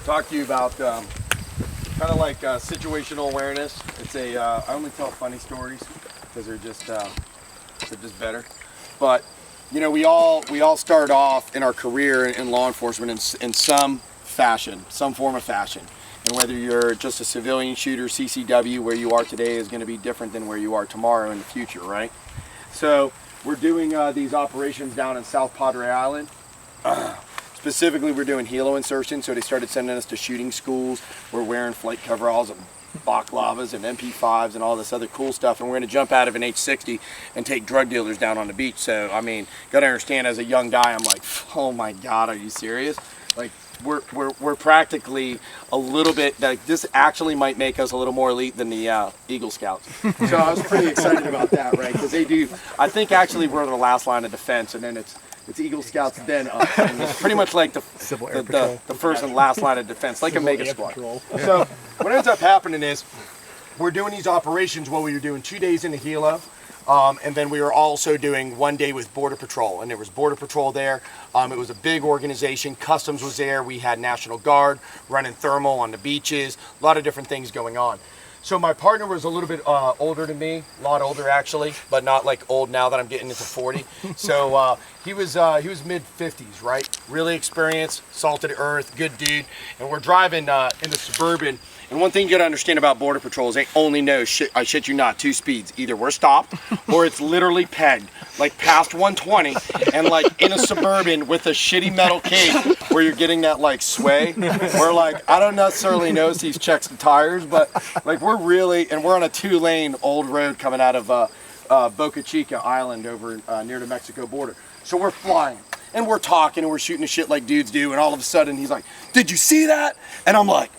talk to you about kind of like situational awareness. It's a I only tell funny stories because they're just better. But you know, we all start off in our career in law enforcement in some fashion, some form of fashion. And whether you're just a civilian shooter, CCW, where you are today is going to be different than where you are tomorrow in the future, right? So we're doing these operations down in South Padre Island. Specifically, we're doing helo insertion, so they started sending us to shooting schools. We're wearing flight coveralls and balaclavas and MP5s and all this other cool stuff, and we're going to jump out of an H-60 and take drug dealers down on the beach. So, I mean, got to understand, as a young guy, I'm like, oh my God, are you serious? Like, we're practically a little bit, like, this actually might make us a little more elite than the Eagle Scouts. So I was pretty excited about that, right? Because they do, I think actually we're the last line of defense, and then it's Eagle Scouts, then us. And it's pretty much like the first and last line of defense, like a mega squad. So what ends up happening is we're doing these operations while we were doing 2 days in the helo. And then we were also doing 1 day with Border Patrol, and there was Border Patrol there. It was a big organization. Customs was there. We had National Guard running thermal on the beaches, a lot of different things going on. So my partner was a little bit older than me, a lot older actually, but not like old now that I'm getting into 40. So he was mid-50s, right? Really experienced, salted earth, good dude. And we're driving in the Suburban. And one thing you gotta understand about Border Patrol is they only know, I shit you not, 2 speeds. Either we're stopped or it's literally pegged, like past 120 and like in a Suburban with a shitty metal cage where you're getting that like sway. We're like, I don't necessarily know if he checks the tires, but like we're really, and we're on a 2-lane old road coming out of Boca Chica Island over near the Mexico border. So we're flying and we're talking and we're shooting the shit like dudes do, and all of a sudden he's like, did you see that? And I'm like,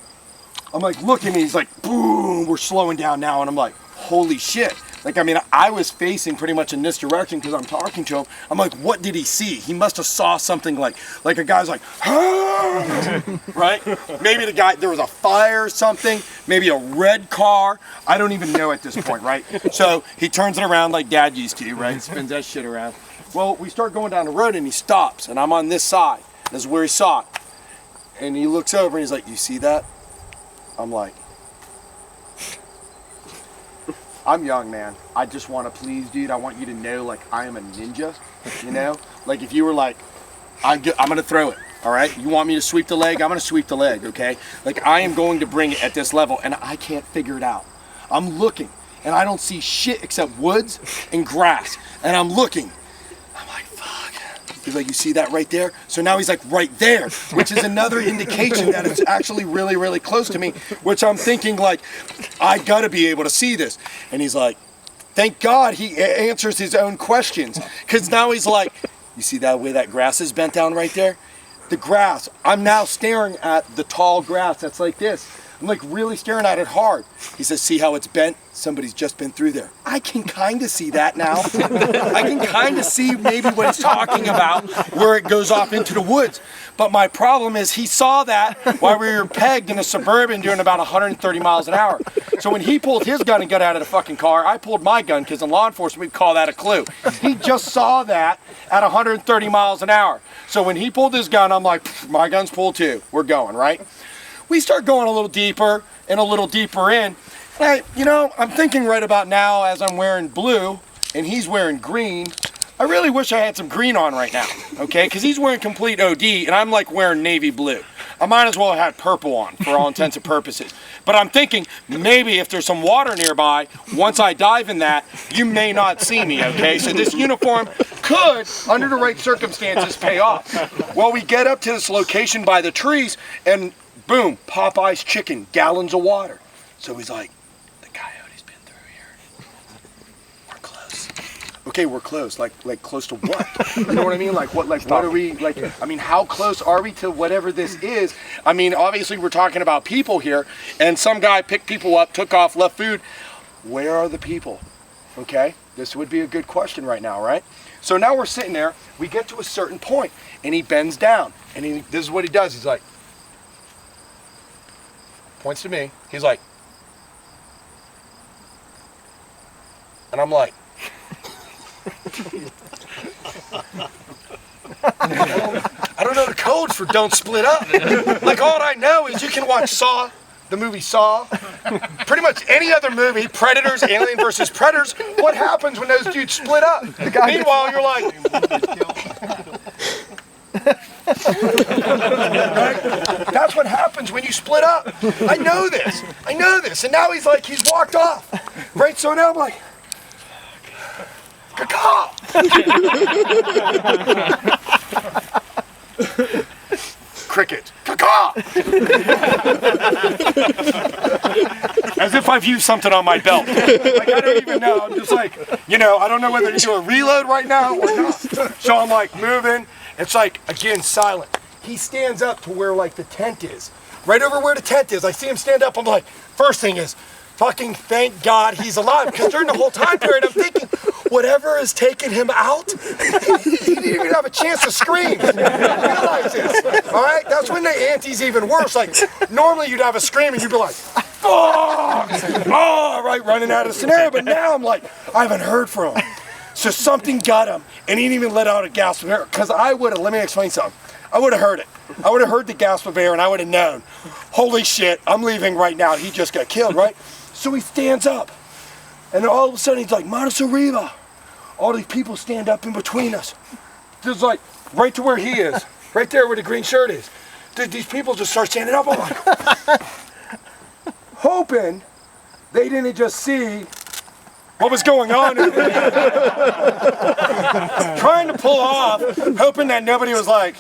look at me, he's like, boom, we're slowing down now. And I'm like, holy shit. Like, I mean, I was facing pretty much in this direction because I'm talking to him. I'm like, what did he see? He must have saw something like a guy's like, right? Maybe there was a fire or something, maybe a red car. I don't even know at this point, right? So he turns it around like Dad used to, right? Spins that shit around. Well, we start going down the road and he stops and I'm on this side. This is where he saw it. And he looks over and he's like, you see that? I'm like, I'm young, man. I just want to please, dude. I want you to know, like, I am a ninja, you know? Like, if you were like, I'm going to throw it, all right? You want me to sweep the leg? I'm going to sweep the leg, okay? Like, I am going to bring it at this level, and I can't figure it out. I'm looking, and I don't see shit except woods and grass, and I'm looking. I'm like, fuck. He's like, you see that right there? So now he's like right there, which is another indication that it's actually really, really close to me, which I'm thinking like, I gotta be able to see this. And he's like, thank God he answers his own questions. Cause now he's like, you see that way that grass is bent down right there? The grass, I'm now staring at the tall grass that's like this. I'm like really staring at it hard. He says, see how it's bent? Somebody's just been through there. I can kind of see that now. I can kind of see maybe what he's talking about where it goes off into the woods. But my problem is he saw that while we were pegged in a Suburban doing about 130 miles an hour. So when he pulled his gun and got out of the fucking car, I pulled my gun because in law enforcement we'd call that a clue. He just saw that at 130 miles an hour. So when he pulled his gun, I'm like, my gun's pulled too. We're going, right? We start going a little deeper and a little deeper in. And I'm thinking right about now as I'm wearing blue and he's wearing green, I really wish I had some green on right now, okay? Because he's wearing complete OD and I'm like wearing navy blue. I might as well have had purple on for all intents and purposes. But I'm thinking maybe if there's some water nearby, once I dive in that, you may not see me, okay? So this uniform could, under the right circumstances, pay off. Well, we get up to this location by the trees and boom, Popeye's chicken, gallons of water. So he's like, the coyote's been through here. We're close. Okay, we're close. Like close to what? You know what I mean? Like what are we, I mean, how close are we to whatever this is? I mean, obviously we're talking about people here, and some guy picked people up, took off, left food. Where are the people? Okay, this would be a good question right now, right? So now we're sitting there, we get to a certain point, and he bends down, and this is what he does. He's like, points to me. He's like, and I'm like, I don't know the code for don't split up. Like all I know is can watch Saw, the movie Saw, pretty much any other movie, Predators, Alien versus Predators, what happens when those dudes split up? Meanwhile, you're like... Right? That's what happens when you split up. I know this. And now he's walked off. Right? So now I'm like... Caw-caw! Cricket. Caw-caw! As if I've used something on my belt. Like, I don't even know. I'm just like, I don't know whether to do a reload right now or not. So I'm like moving. It's like, again, silent. He stands up to where the tent is. Right over where the tent is. I see him stand up. I'm like, first thing is, fucking thank God he's alive. Because during the whole time period, I'm thinking, whatever is taking him out, he didn't even have a chance to scream. Realize this, all right? That's when the ante's even worse. Like, normally you'd have a scream and you'd be like, oh, right, running out of the scenario. But now I'm like, I haven't heard from him. So something got him, and he didn't even let out a gasp of air. Because I would have, let me explain something. I would have heard it. I would have heard the gasp of air, and I would have known, holy shit, I'm leaving right now. He just got killed, right? So he stands up, and then all of a sudden he's like, Manos arriba. All these people stand up in between us. Just like, right to where he is, right there where the green shirt is. These people just start standing up. I'm like, hoping they didn't just see what was going on. Trying to pull off, hoping that nobody was like,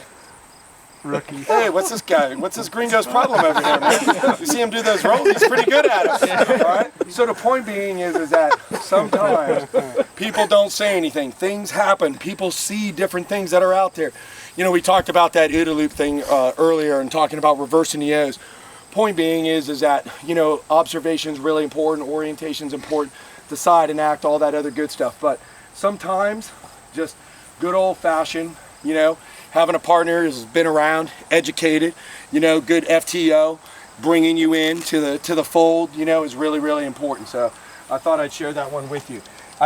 rookie. Hey, what's this guy? What's this gringo's problem over here, man? You see him do those rolls? He's pretty good at it. All right? So the point being is that sometimes people don't say anything. Things happen. People see different things that are out there. We talked about that OODA loop thing earlier and talking about reversing the O's. Point being is that, observation is really important, orientation is important, decide and act, all that other good stuff. But sometimes just good old-fashioned, having a partner who's been around, educated, good FTO, bringing you in to the fold, is really, really important. So I thought I'd share that one with you.